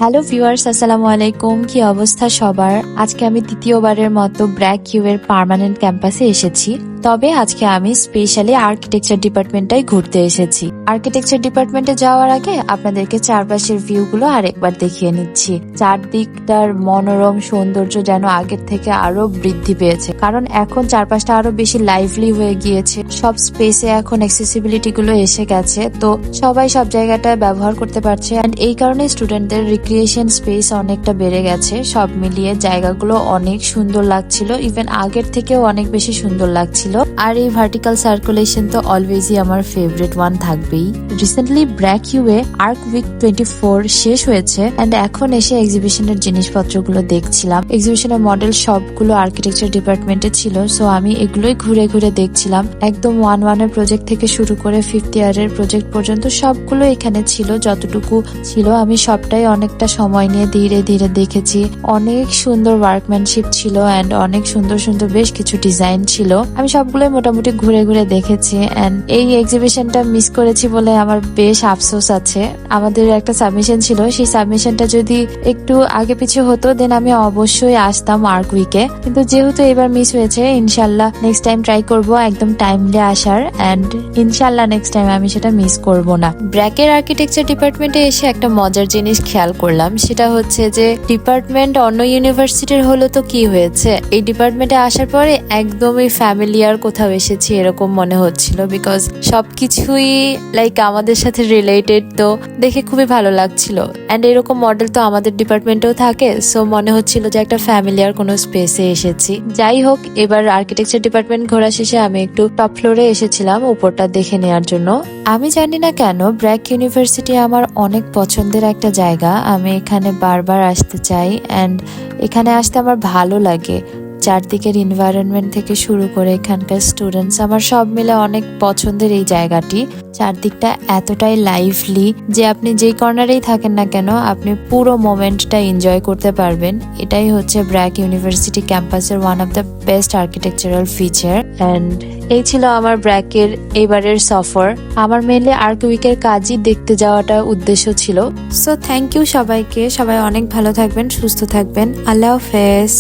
Hello viewers, আসসালামু আলাইকুম। কি অবস্থা সবার? আজকে আমি দ্বিতীয়বারের মতো ব্র্যাক ইউ এর পার্মানেন্ট ক্যাম্পাসে এসেছি। তবে আজকে আমি স্পেশালি আর্কিটেকচার ডিপার্টমেন্টটাই ঘুরতে এসেছি। আর্কিটেকচার ডিপার্টমেন্টে যাওয়ার আগে আপনাদেরকে চারপাশের ভিউগুলো আরেকবার দেখিয়ে নিচ্ছি। চারদিকটার মনোরম সৌন্দর্য যেন আগের থেকে আরো বৃদ্ধি পেয়েছে, কারণ এখন চারপাশটা আরো বেশি লাইভলি হয়ে গিয়েছে। সব স্পেসে এখন অ্যাক্সেসিবিলিটি গুলো এসে গেছে, তো সবাই সব জায়গাটায় ব্যবহার করতে পারছে। এন্ড এই কারণে স্টুডেন্টদের রিক্রিয়েশন স্পেস অনেকটা বেড়ে গেছে। সব মিলিয়ে জায়গাগুলো অনেক সুন্দর লাগছিল, ইভেন আগের থেকেও অনেক বেশি সুন্দর লাগছিল। আর এই ভার্টিক্যাল সার্কুলেশন তো অলওয়েজই আমার ফেভারিট ওয়ান থাকবেই। রিসেন্টলি ব্র্যাক ইউ এ আর্ক উইক 24 শেষ হয়েছে এন্ড এখন এসে এক্সিবিশনের জিনিসপত্রগুলো দেখছিলাম। এক্সিবিশনের মডেল সবগুলো আর্কিটেকচার ডিপার্টমেন্টে ছিল, সো আমি এগুলোই ঘুরে ঘুরে দেখছিলাম। একদম 1-1 প্রজেক্ট থেকে শুরু করে 5th ইয়ারের প্রজেক্ট পর্যন্ত সবগুলো এখানে ছিল। যতটুকু ছিল আমি সবটাই অনেকটা সময় নিয়ে ধীরে ধীরে দেখেছি। অনেক সুন্দর ওয়ার্কম্যানশিপ ছিল এন্ড অনেক সুন্দর সুন্দর বেশ কিছু ডিজাইন ছিল। আমি সবগুলোই মোটামুটি ঘুরে ঘুরে দেখেছি এন্ড এই এক্সিবিশনটা মিস করেছি বলে আমার বেশ আফসোস আছে। আমাদের একটা সাবমিশন ছিল, সেই সাবমিশনটা যদি একটু আগে পিছিয়ে হতো দেন আমি অবশ্যই আসতাম আর্ক উইকে, কিন্তু যেহেতু এবার মিস হয়েছে, ইনশাল্লাহ নেক্সট টাইম ট্রাই করব একদম টাইমলি আসার এন্ড ইনশাল্লাহ নেক্সট টাইম আমি সেটা মিস করব না। ব্র্যাকের আর্কিটেকচার ডিপার্টমেন্টে এসে একটা মজার জিনিস খেয়াল করলাম, সেটা হচ্ছে যে ডিপার্টমেন্ট অন্য ইউনিভার্সিটির হলো তো কি হয়েছে, এই ডিপার্টমেন্টে আসার পরে একদমই ফ্যামিলিয়ার কোথাও এসেছি এরকম মনে হচ্ছিল, বিকজ সবকিছুই লাইক আমাদের সাথে রিলেটেড, তো দেখে খুবই ভালো লাগছিল। এন্ড এরকম মডেল তো আমাদের ডিপার্টমেন্টেও থাকে, সো মনে হচ্ছিল যে একটা ফ্যামিলিয়ার কোনো স্পেসে এসেছি। যাই হোক, এবার আর্কিটেকচার ডিপার্টমেন্ট ঘোরা শেষে আমি একটু টপ ফ্লোরে এসেছিলাম উপরটা দেখে নেওয়ার জন্য। আমি জানি না কেন ব্র্যাক ইউনিভার্সিটি আমার অনেক পছন্দের একটা জায়গা। আমি এখানে বারবার আসতে চাই এন্ড এখানে আসতে আমার ভালো লাগে। চারদিকের এনভায়রনমেন্ট থেকে শুরু করে এখানকার স্টুডেন্টস, আমার সব মিলে অনেক পছন্দের এই জায়গাটি। চারদিকটা এতটাই লাইভলি যে আপনি যেই কর্নারেই থাকেন না কেন আপনি পুরো মোমেন্টটা এনজয় করতে পারবেন। এটাই হচ্ছে ব্র্যাক ইউনিভার্সিটি ক্যাম্পাসের one of the best architectural feature. And এই ছিল আমার ব্র্যাকের এবারের সফর। আমার মেনলি আর্ক উইকের কাজই দেখতে যাওয়াটা উদ্দেশ্য ছিল। সো থ্যাংক ইউ সবাইকে। সবাই অনেক ভালো থাকবেন, সুস্থ থাকবেন। আল্লাহ হাফেজ।